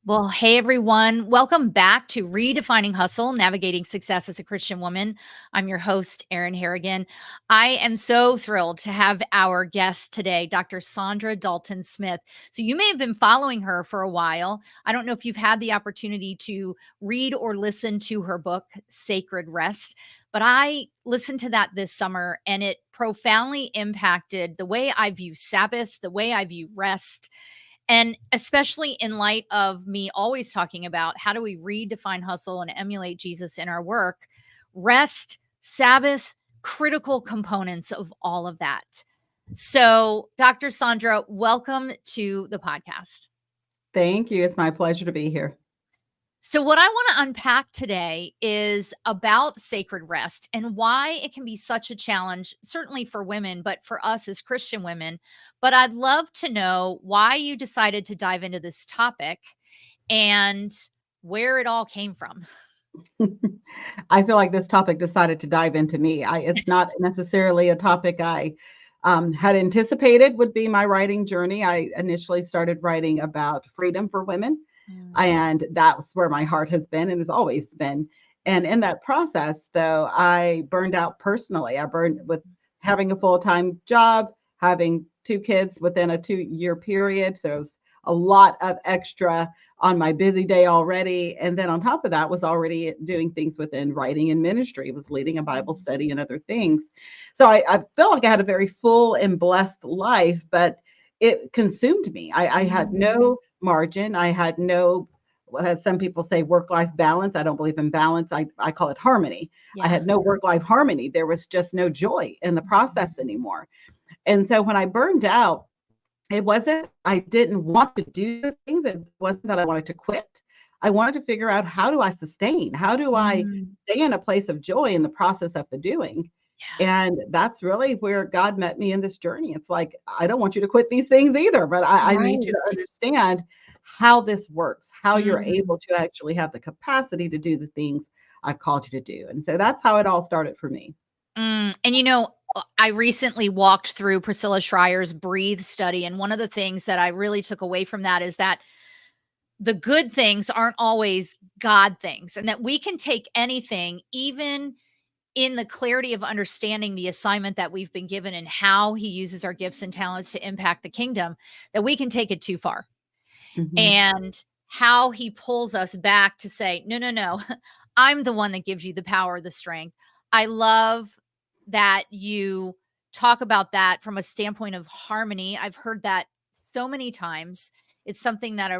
Well, hey everyone. Welcome back to Redefining Hustle, Navigating Success as a Christian Woman. I'm your host, Erin Harrigan. I am so thrilled to have our guest today, Dr. Saundra Dalton-Smith. So you may have been following her for a while. I don't know if you've had the opportunity to read or listen to her book, Sacred Rest, but I listened to that this summer and it profoundly impacted the way I view Sabbath, the way I view rest. And especially in light of me always talking about how do we redefine hustle and emulate Jesus in our work, rest, Sabbath, critical components of all of that. So, Dr. Saundra, welcome to the podcast. Thank you. It's my pleasure to be here. So, what I want to unpack today is about sacred rest and why it can be such a challenge, certainly for women, but for us as Christian women. But I'd love to know why you decided to dive into this topic and where it all came from. I feel like this topic decided to dive into me. It's not necessarily a topic I had anticipated would be my writing journey. I initially started writing about freedom for women, Mm, and that's where my heart has been and has always been. And in that process, though, I burned out personally. I burned with having a full-time job, having two kids within a 2-year period. So it was a lot of extra on my busy day already. And then on top of that was already doing things within writing and ministry, was leading a Bible mm, study and other things. So I felt like I had a very full and blessed life, but it consumed me. I had mm. no margin. I had no, as some people say, work-life balance. I don't believe in balance. I call it harmony. I Yeah. had no work-life harmony. There was just no joy in the process anymore. And so when I burned out, it wasn't I didn't want to do those things. It wasn't that I wanted to quit. I wanted to figure out, how do I sustain? How do I Mm, stay in a place of joy in the process of the doing? yeah. And that's really where God met me in this journey. It's like, I don't want you to quit these things either, but I need you to Right. understand how this works, how you're Mm. able to actually have the capacity to do the things I've called you to do. And so that's how it all started for me. And I recently walked through Priscilla Schreier's Breathe study. And one of the things that I really took away from that is that the good things aren't always God things, and that we can take anything, even in the clarity of understanding the assignment that we've been given and how he uses our gifts and talents to impact the kingdom, that we can take it too far. Mhm. And how he pulls us back to say, no, no, no, I'm the one that gives you the power, the strength. I love that you talk about that from a standpoint of harmony. I've heard that so many times. It's something that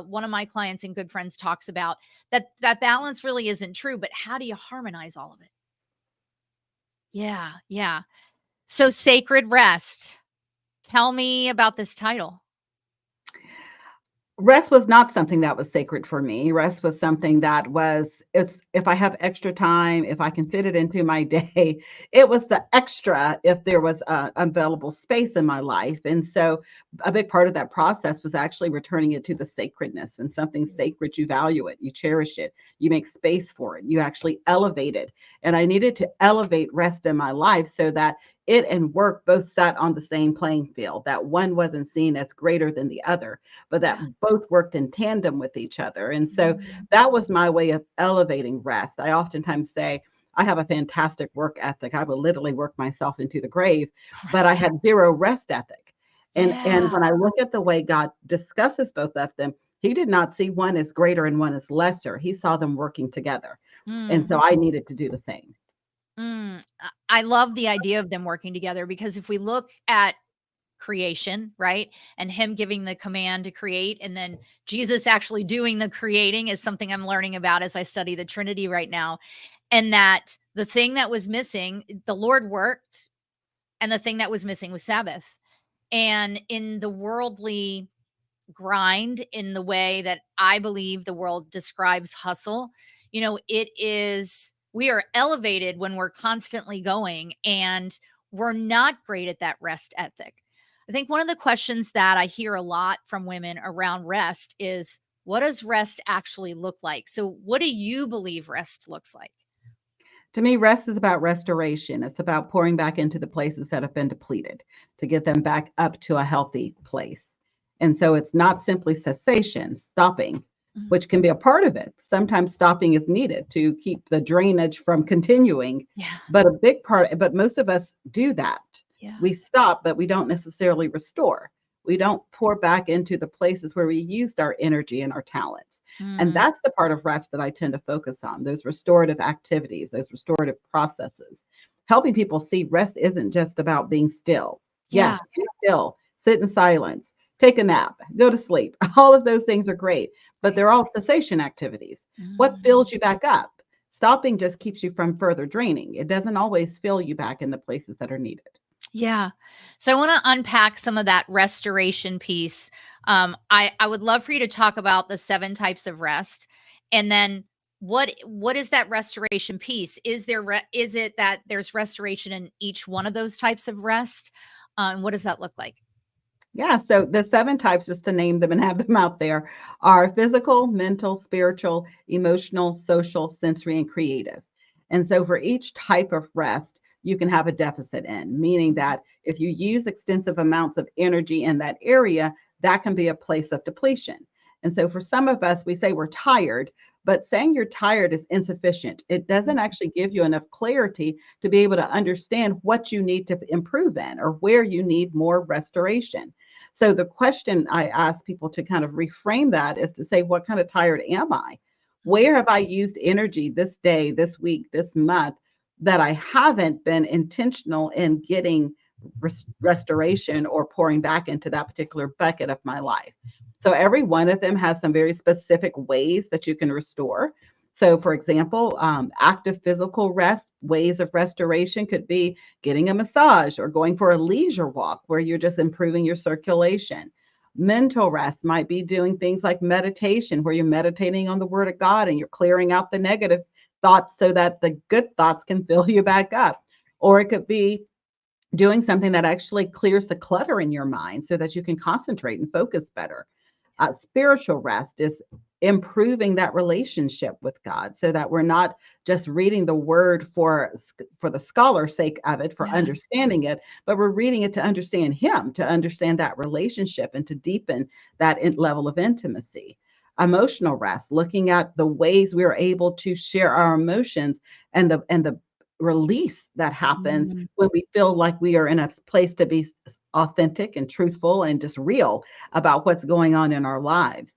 one of my clients and good friends talks about, that balance really isn't true, but how do you harmonize all of it? Yeah, yeah. So sacred rest. Tell me about this title. Rest was not something that was sacred for me. Rest was something that was, it's if I have extra time, if I can fit it into my day, it was the extra if there was available space in my life. And so a big part of that process was actually returning it to the sacredness. When something's sacred, you value it, you cherish it, you make space for it, you actually elevate it. And I needed to elevate rest in my life so that it and work both sat on the same playing field, that one wasn't seen as greater than the other, but that Yeah. both worked in tandem with each other. And so Mm. that was my way of elevating rest. I oftentimes say, I have a fantastic work ethic. I would literally work myself into the grave, but I Right. had zero rest ethic. And Yeah. when I look at the way God discusses both of them, he did not see one as greater and one as lesser. He saw them working together. And Mm. so I needed to do the same. I love the idea of them working together because if we look at creation, right? And him giving the command to create and then Jesus actually doing the creating is something I'm learning about as I study the Trinity right now. And that the thing that was missing, the Lord worked, and the thing that was missing was Sabbath. And in the worldly grind, in the way that I believe the world describes hustle, it is, we are elevated when we're constantly going, and we're not great at that rest ethic. I think one of the questions that I hear a lot from women around rest is, what does rest actually look like? So, what do you believe rest looks like? To me, rest is about restoration. It's about pouring back into the places that have been depleted to get them back up to a healthy place. And so it's not simply cessation, stopping, Mm. which can be a part of it. Sometimes stopping is needed to keep the drainage from continuing, Yeah. but a big part, but most of us do that. Yeah. We stop, but we don't necessarily restore. We don't pour back into the places where we used our energy and our talents. And Mm. that's the part of rest that I tend to focus on, those restorative activities, those restorative processes, helping people see rest isn't just about being still. Yeah. Yes, be still, sit in silence, take a nap, go to sleep. All of those things are great, but Right. they're all cessation activities. What Mm. fills you back up? Stopping just keeps you from further draining. It doesn't always fill you back in the places that are needed. Yeah. So I want to unpack some of that restoration piece. I would love for you to talk about the 7 types of rest, and then what is that restoration piece? Is it that there's restoration in each one of those types of rest? And what does that look like? Yeah, so the 7 types, just to name them and have them out there, are physical, mental, spiritual, emotional, social, sensory, and creative. And so for each type of rest, you can have a deficit in, meaning Mhm. that if you use extensive amounts of energy in that area, that can be a place of depletion. And so for some of us, we say we're tired, but saying you're tired is insufficient. It doesn't actually give you enough clarity to be able to understand what you need to improve in or where you need more restoration. So the question I ask people to kind of reframe that is to say, what kind of tired am I? Mhm. Where have I used energy this day, this week, this month that I haven't been intentional in getting restoration or pouring back into that particular bucket of my life? So every one of them has some very specific ways that you can restore. So, for example, active physical rest, ways of restoration could be getting a massage or going for a leisure walk where you're just improving your circulation. Mental rest might be doing things like meditation, where you're meditating on the word of God and you're clearing out the negative thoughts so that the good thoughts can fill you back up. Or it could be doing something that actually clears the clutter in your mind so that you can concentrate and focus better. Spiritual rest is improving that relationship with God so that we're not just reading the word for the scholar's sake of it, for Yeah. understanding it, but we're reading it to understand Him, to understand that relationship and to deepen that level of intimacy. Emotional rest, looking at the ways we are able to share our emotions and the release that happens Mm. when we feel like we are in a place to be authentic and truthful and just real about what's going on in our lives.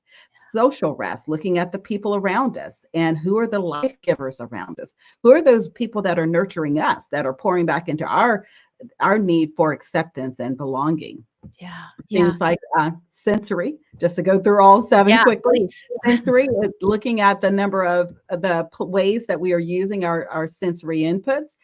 Social rest, looking at the people around us and who are the life givers around us. Who are those people that are nurturing us, that are pouring back into our need for acceptance and belonging? Yeah. Yeah. Things like sensory, just to go through all 7 Yeah, quickly. please. Sensory is looking at the number of the ways that we are using our sensory inputs,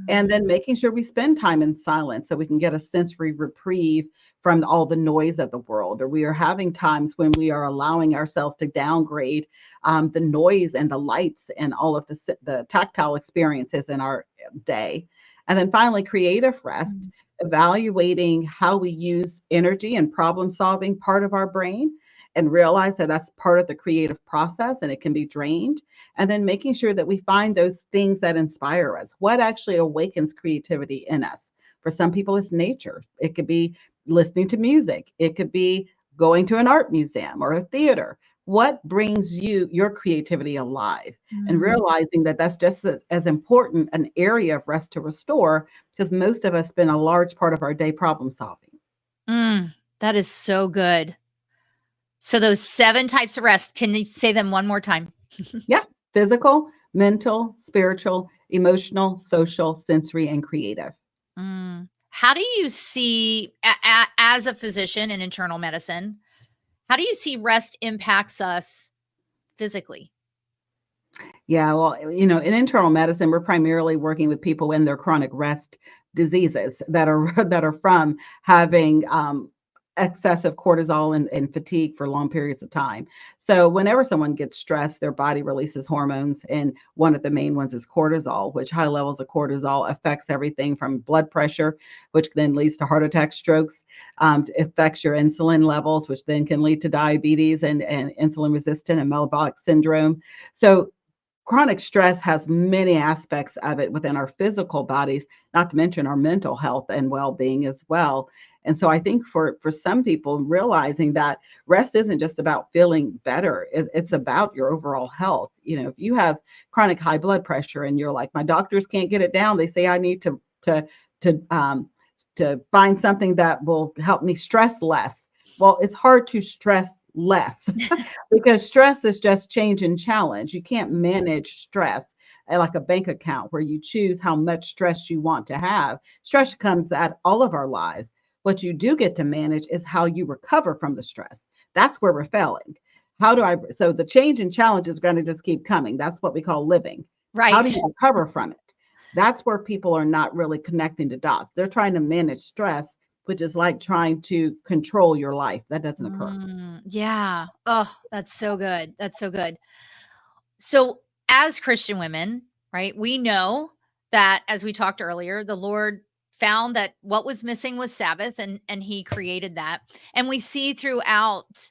and Mm. then making sure we spend time in silence so we can get a sensory reprieve from all the noise of the world. Or we are having times when we are allowing ourselves to downgrade the noise and the lights and all of the tactile experiences in our day. And then finally, creative rest, Mm. evaluating how we use energy and problem solving part of our brain and realize that that's part of the creative process and it can be drained. And then making sure that we find those things that inspire us. What actually awakens creativity in us? For some people, it's nature. It could be listening to music, it could be going to an art museum or a theater. What brings your creativity alive? And Mm. realizing that that's just as important an area of rest to restore because most of us spend a large part of our day problem solving. Mm. That is so good. So those 7 types of rest, can you say them one more time? Yeah, physical, mental, spiritual, emotional, social, sensory, and creative. Mm. How do you see as a physician in internal medicine, how do you see rest impacts us physically? Yeah, well, in internal medicine, we're primarily working with people in their chronic rest diseases that are that are from having excessive cortisol and fatigue for long periods of time. So whenever someone gets stressed, their body releases hormones, and one of the main ones is cortisol, which high levels of cortisol affects everything from blood pressure, which then leads to heart attack, strokes, affects your insulin levels, which then can lead to diabetes and insulin resistant and metabolic syndrome. So chronic stress has many aspects of it within our physical bodies, not to mention our mental health and well-being as well. And so I think for some people, realizing that rest isn't just about feeling better, it's about your overall health. If you have chronic high blood pressure and you're like, my doctors can't get it down, they say I need to find something that will help me stress less. Well, it's hard to stress less because stress is just change and challenge. You can't manage stress like a bank account where you choose how much stress you want to have. Stress comes at all of our lives. What you do get to manage is how you recover from the stress. That's where we're failing. So the change and challenge is going to just keep coming. That's what we call living. How do Right. you recover from it? That's where people are not really connecting the dots. They're trying to manage stress, which is like trying to control your life. That doesn't occur. Yeah. Oh, that's so good. That's so good. So, as Christian women, right, we know that as we talked earlier, the Lord found that what was missing was Sabbath, and he created that. And we see throughout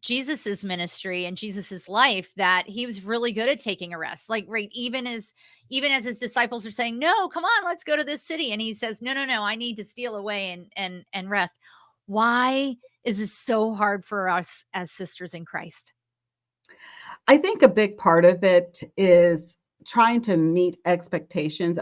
Jesus's ministry and Jesus's life that he was really good at taking a rest. Like, right, even as his disciples are saying, "No, come on, let's go to this city." And he says, "No, no, no, I need to steal away and rest." Why is this so hard for us as sisters in Christ? I think a big part of it is trying to meet expectations.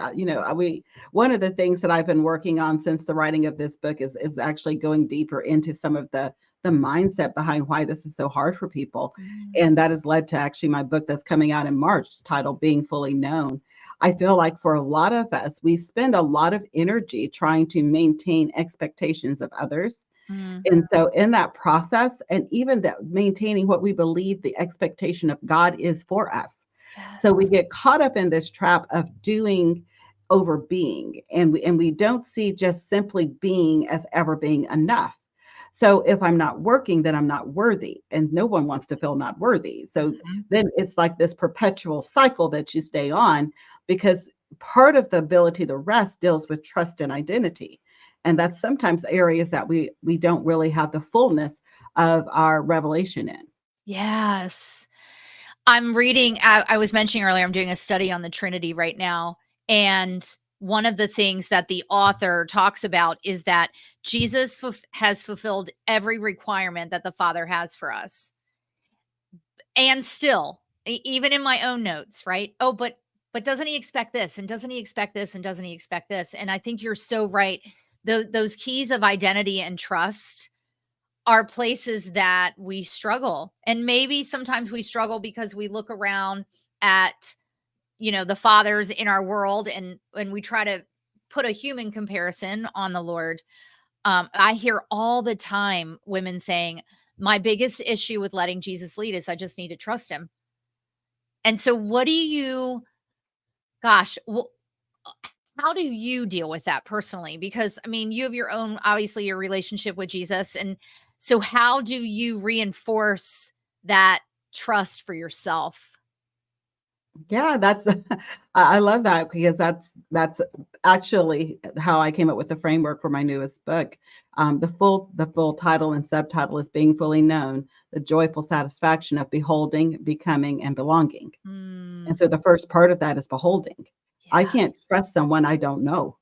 One of the things that I've been working on since the writing of this book is actually going deeper into some of the mindset behind why this is so hard for people. Mm, And that has led to actually my book that's coming out in March, titled Being Fully Known. I feel like for a lot of us, we spend a lot of energy trying to maintain expectations of others, mm, and so in that process, and even that maintaining what we believe the expectation of God is for us. So we yes. get caught up in this trap of doing over being, and we don't see just simply being as ever being enough. So if I'm not working, then I'm not worthy, and no one wants to feel not worthy. So Mhm. then it's like this perpetual cycle that you stay on, because part of the ability to rest deals with trust and identity, and that's sometimes areas that we don't really have the fullness of our revelation in. Yes. I was mentioning earlier, I'm doing a study on the Trinity right now, and one of the things that the author talks about is that Jesus has fulfilled every requirement that the Father has for us. And still, even in my own notes, right? Oh, but doesn't he expect this? And doesn't he expect this? And doesn't he expect this? And I think you're so right. Those keys of identity and trust are places that we struggle. And maybe sometimes we struggle because we look around at, the fathers in our world, and we try to put a human comparison on the Lord. I hear all the time women saying, my biggest issue with letting Jesus lead is I just need to trust him. And so what do you gosh, well, how do you deal with that personally? Because I mean, you have your own, obviously, your relationship with Jesus. And so how do you reinforce that trust for yourself? Yeah, that's I love that, because that's actually how I came up with the framework for my newest book. The full title and subtitle is Being Fully Known: The Joyful Satisfaction of Beholding, Becoming, and Belonging. And Mm, so the first part of that is beholding. I yeah, can't trust someone I don't know.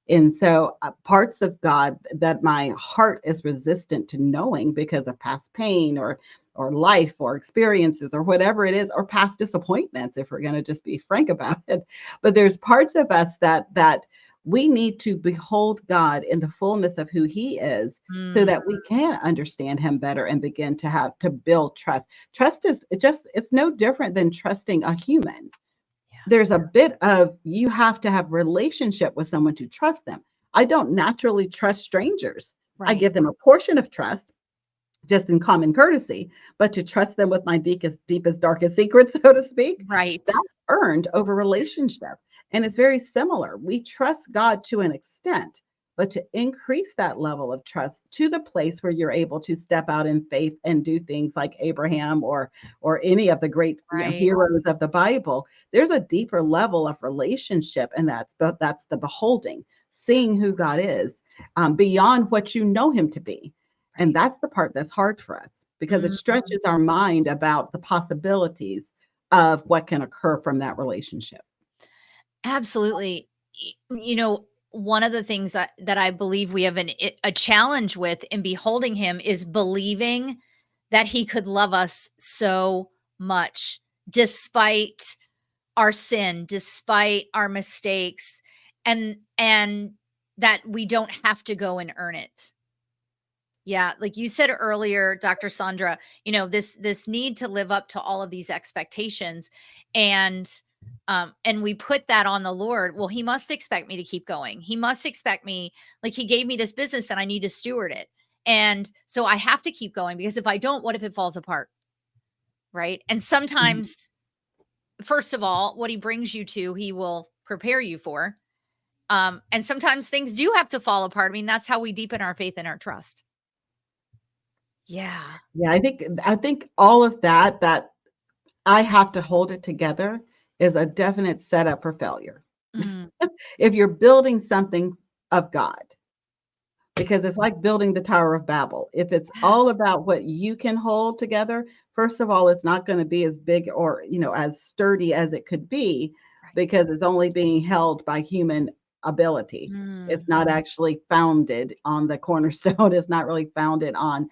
And so parts of God that my heart is resistant to knowing because of past pain or life or experiences or whatever it is, or past disappointments, if we're going to just be frank about it. But there's parts of us that we need to behold God in the fullness of who he is, so mm, that we can understand him better and begin to build trust. Trust is it's no different than trusting a human. yeah, There's a bit of, you have to have relationship with someone to trust them. I don't naturally trust strangers. I right, give them a portion of trust just in common courtesy, but to trust them with my deepest, darkest secrets, so to speak, right, that's earned over relationship. And it's very similar. We trust God to an extent, but to increase that level of trust to the place where you're able to step out in faith and do things like Abraham or any of the great, right, heroes of the Bible, there's a deeper level of relationship, and that's the beholding, seeing who God is, beyond what you know him to be. And right. that's the part that's hard for us, because it Mm, stretches our mind about the possibilities of what can occur from that relationship. Absolutely. One of the things that I believe we have a challenge with in beholding him is believing that he could love us so much despite our sin, despite our mistakes, and that we don't have to go and earn it. Yeah, like you said earlier, Dr. Sandra, this need to live up to all of these expectations, and and we put that on the Lord. Well, he must expect me to keep going. He must expect me, like he gave me this business and I need to steward it. And so I have to keep going, because if I don't, what if it falls apart? Right? And Mhm. sometimes, first of all, what he brings you to, he will prepare you for. And sometimes things do have to fall apart. I mean, that's how we deepen our faith and our trust. Yeah. Yeah, I think all of that I have to hold it together is a definite setup for failure. Mm. If you're building something of God, because it's like building the Tower of Babel. If it's all Yes. about what you can hold together, first of all, it's not going to be as big or, as sturdy as it could be Right. because it's only being held by human ability. It's Mm. not actually founded on the cornerstone. It's not really founded on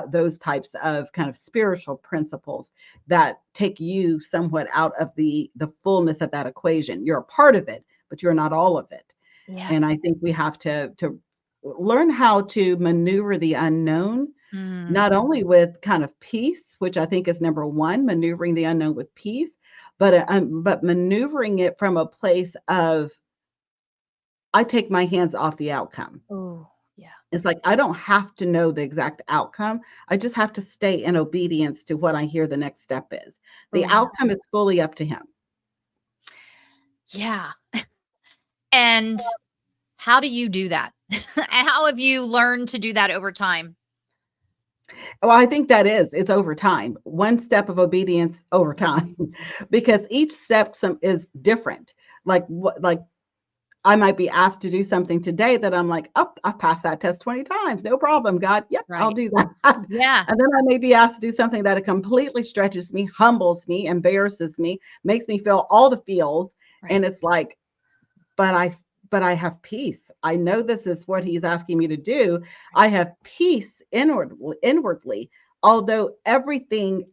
those types of kind of spiritual principles that take you somewhat out of the fullness of that equation. You're a part of it, but you're not all of it. Yeah. And I think we have to learn how to maneuver the unknown, Mm. not only with kind of peace, which I think is number one, maneuvering the unknown with peace, but maneuvering it from a place of I take my hands off the outcome. Oh, yeah. It's like I don't have to know the exact outcome. I just have to stay in obedience to what I hear the next step is. The Oh, yeah. outcome is fully up to him. Yeah. And how do you do that? And how have you learned to do that over time? Well, I think it's over time. One step of obedience over time, because each step is different. Like I might be asked to do something today that I'm like, oh, I passed that test 20 times. No problem, God. Yep, I'll Right. do that. Yeah. And then I may be asked to do something that it completely stretches me, humbles me, embarrasses me, makes me feel all the feels. Right. And it's like, but I have peace. I know this is what he's asking me to do. Right. I have peace inwardly, although everything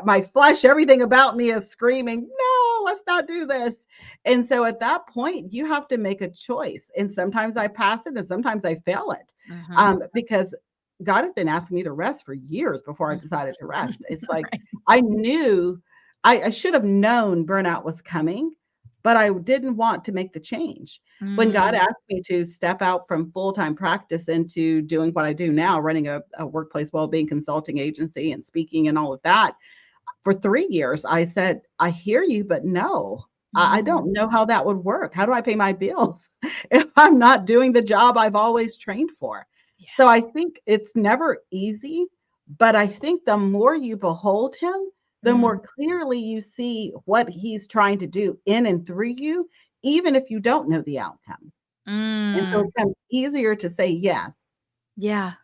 my flesh, everything about me is screaming, no, let's not do this. And so at that point, you have to make a choice. And sometimes I pass it and sometimes I fail it, Mhm. because God has been asking me to rest for years before I Mhm. decided to rest. It's like Right. I knew I should have known burnout was coming, but I didn't want to make the change. When God Mm. asked me to step out from full-time practice into doing what I do now, running a workplace well-being consulting agency and speaking and all of that, for 3 years, I said, "I hear you, but no, I Mm. don't know how that would work. How do I pay my bills if I'm not doing the job I've always trained for?" Yeah. So I think it's never easy, but I think the more you behold him, the Mm. more clearly you see what he's trying to do in and through you, even if you don't know the outcome. And so Mm. it becomes easier to say yes. Yeah.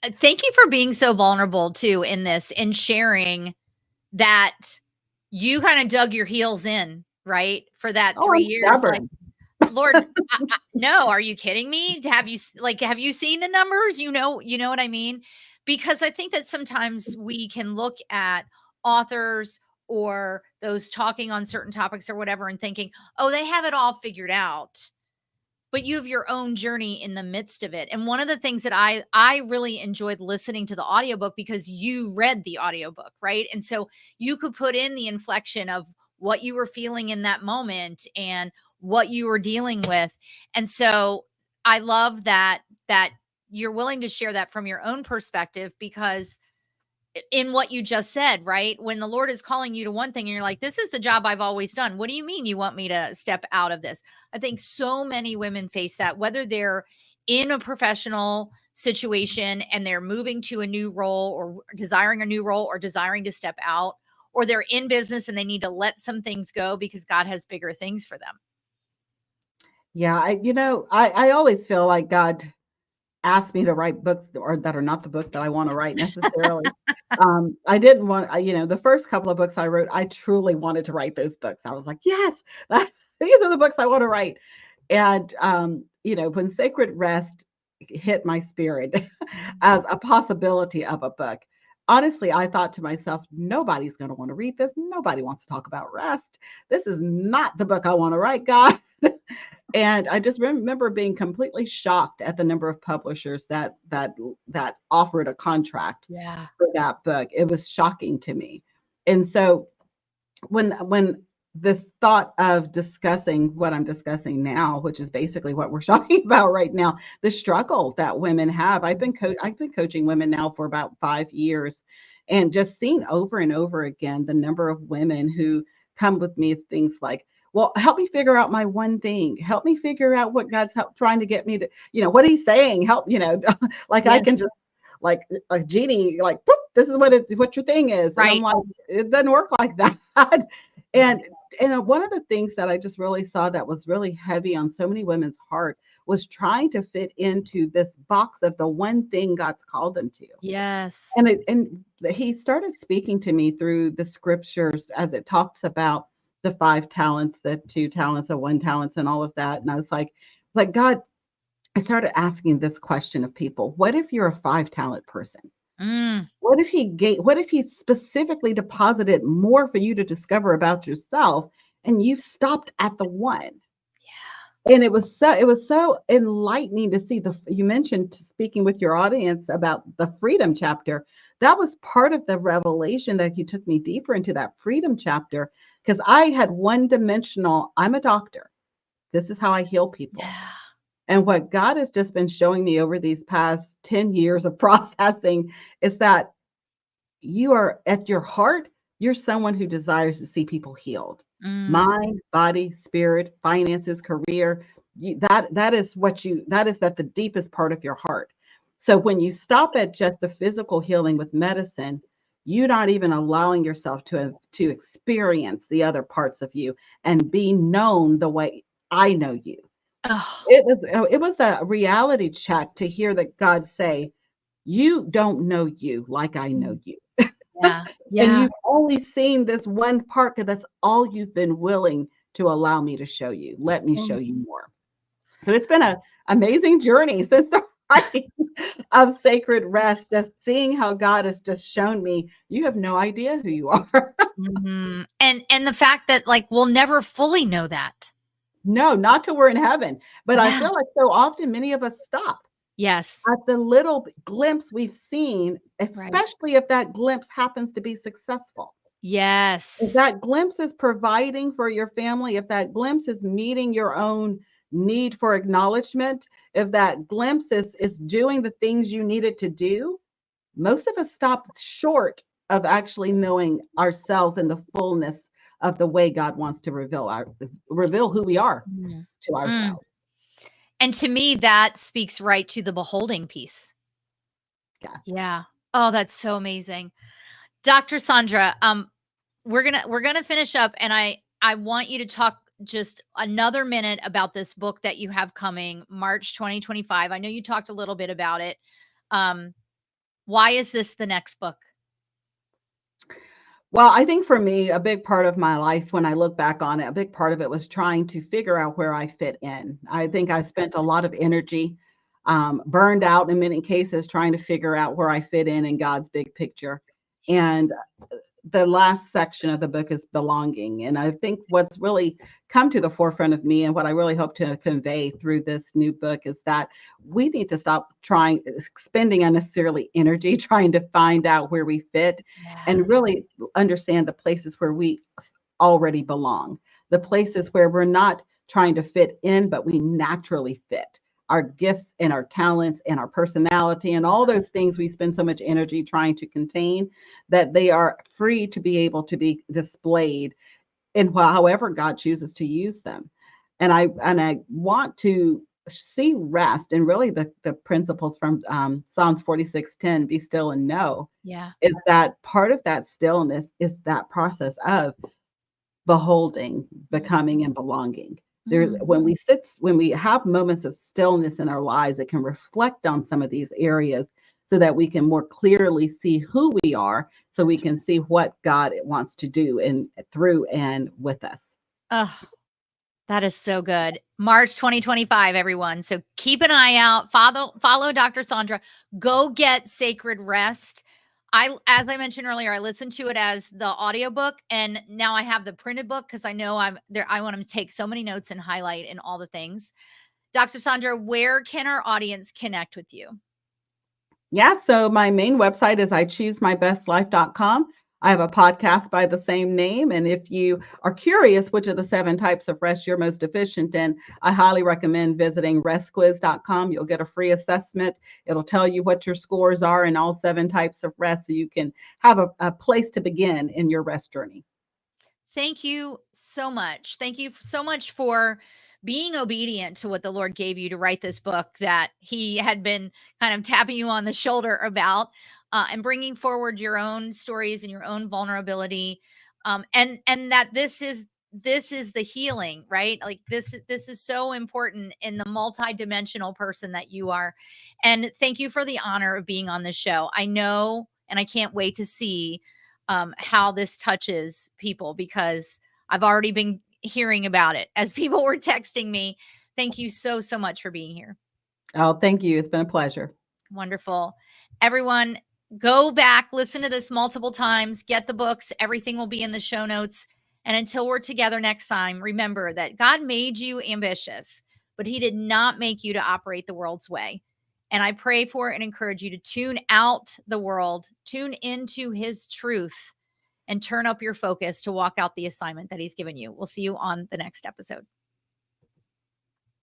Thank you for being so vulnerable too in this, and sharing that you kinda dug your heels in, right? For that "Oh, 3 I'm years, like, stubborn." Lord, no, are you kidding me? Have you seen the numbers? You know what I mean? Because I think that sometimes we can look at authors or those talking on certain topics or whatever and thinking, "Oh, they have it all figured out." But you have your own journey in the midst of it. And one of the things that I really enjoyed listening to the audiobook, because you read the audiobook, right? And so you could put in the inflection of what you were feeling in that moment and what you were dealing with. And so I love that you're willing to share that from your own perspective, because in what you just said, right? When the Lord is calling you to one thing and you're like, this is the job I've always done. What do you mean you want me to step out of this? I think so many women face that, whether they're in a professional situation and they're moving to a new role or desiring a new role or desiring to step out, or they're in business and they need to let some things go because God has bigger things for them. Yeah, I always feel like God ask me to write books or that are not the book that I want to write necessarily. I didn't want, the first couple of books I wrote, I truly wanted to write those books. I was like, yes, these are the books I want to write. And, when Sacred Rest hit my spirit Mhm. as a possibility of a book, honestly, I thought to myself, nobody's going to want to read this. Nobody wants to talk about rest. This is not the book I want to write, God. And I just remember being completely shocked at the number of publishers that offered a contract Yeah. for that book. It was shocking to me. And so when this thought of discussing what I'm discussing now, which is basically what we're talking about right now, the struggle that women have. I've been coaching women now for about 5 years, and just seeing over and over again the number of women who come with me with things like, well, help me figure out my one thing. Help me figure out what God's trying to get me to, what he's saying. Help, like I Yes. can just like a genie, like, "Boop, this is what your thing is." And I'm Right. like, it doesn't work like that. Mhm. And one of the things that I just really saw that was really heavy on so many women's heart was trying to fit into this box of the one thing God's called them to. Yes. And he started speaking to me through the scriptures as it talks about the 5 talents, the 2 talents, the 1 talents, and all of that. And I was like, God, I started asking this question of people: what if you're a 5 talent person? Mm. What if he specifically deposited more for you to discover about yourself, and you've stopped at the one? Yeah. And it was so enlightening to see you mentioned speaking with your audience about the freedom chapter. That was part of the revelation that he took me deeper into that freedom chapter, because I had one dimensional, I'm a doctor. This is how I heal people. Yeah. And what God has just been showing me over these past 10 years of processing is that you are at your heart, you're someone who desires to see people healed. Mm. Mind, body, spirit, finances, career. That is at the deepest part of your heart. So when you stop at just the physical healing with medicine, you're not even allowing yourself to experience the other parts of you and be known the way I know you. Oh, It was a reality check to hear that God say, you don't know you like I know mm. you. Yeah. And Yeah. you've only seen this one part because that's all you've been willing to allow me to show you. Let me show Mm. you more. So it's been an amazing journey since the writing of Sacred Rest, just seeing how God has just shown me, you have no idea who you are. Mhm. And the fact that, like, we'll never fully know that. No, not till we're in heaven. But I Yeah. feel like so often many of us stop Yes. at the little glimpse we've seen, Right. especially if that glimpse happens to be successful. If Yes. that glimpse is providing for your family, if that glimpse is meeting your own need for acknowledgement, if that glimpse is doing the things you need it to do, most of us stop short of actually knowing ourselves in the fullness of the way God wants to reveal who we are Mm. to Mm. ourselves. And to me, that speaks right to the beholding piece. Yeah. Yeah. Oh, that's so amazing. Dr. Sandra, we're gonna finish up, and I want you to talk just another minute about this book that you have coming March 2025. I know you talked a little bit about it. Um, why is this the next book? Well, I think for me, a big part of my life, when I look back on it, a big part of it was trying to figure out where I fit in. I think I spent a lot of energy, burned out in many cases, trying to figure out where I fit in God's big picture. And the last section of the book is belonging. And I think what's really come to the forefront of me and what I really hope to convey through this new book is that we need to stop spending unnecessarily energy trying to find out where we fit, Yeah. and really understand the places where we already belong, the places where we're not trying to fit in, but we naturally fit. Our gifts and our talents and our personality and all those things we spend so much energy trying to contain, that they are free to be able to be displayed in however God chooses to use them. And I want to see rest, and really the principles from Psalms 46:10, be still and know, Yeah. is that part of that stillness is that process of beholding, Mhm. becoming, and belonging. There, Mm. when we have moments of stillness in our lives, it can reflect on some of these areas so that we can more clearly see who we are, so we That's can see what God wants to do in through and with us. Oh, that is so good. March 2025, everyone. So keep an eye out. Follow Dr. Saundra. Go get Sacred Rest. As I mentioned earlier, I listened to it as the audiobook, and now I have the printed book because I know I'm there. I want to take so many notes and highlight and all the things. Dr. Saundra, where can our audience connect with you? Yeah, so my main website is ichoosemybestlife.com. I have a podcast by the same name. And if you are curious which of the 7 types of rest you're most deficient in, I highly recommend visiting restquiz.com. You'll get a free assessment. It'll tell you what your scores are in all 7 types of rest so you can have a place to begin in your rest journey. Thank you so much. Thank you so much for being obedient to what the Lord gave you to write this book that He had been kind of tapping you on the shoulder about, and bringing forward your own stories and your own vulnerability, and that this is the healing, right? Like this is so important in the multidimensional person that you are. And thank you for the honor of being on this show. I know, and I can't wait to see how this touches people because I've already been hearing about it as people were texting me. Thank you so much for being here. Oh, thank you. It's been a pleasure. Wonderful. Everyone, go back, listen to this multiple times, get the books. Everything will be in the show notes. And until we're together next time, remember that God made you ambitious, but He did not make you to operate the world's way. And I pray for and encourage you to tune out the world, tune into His truth, and turn up your focus to walk out the assignment that He's given you. We'll see you on the next episode.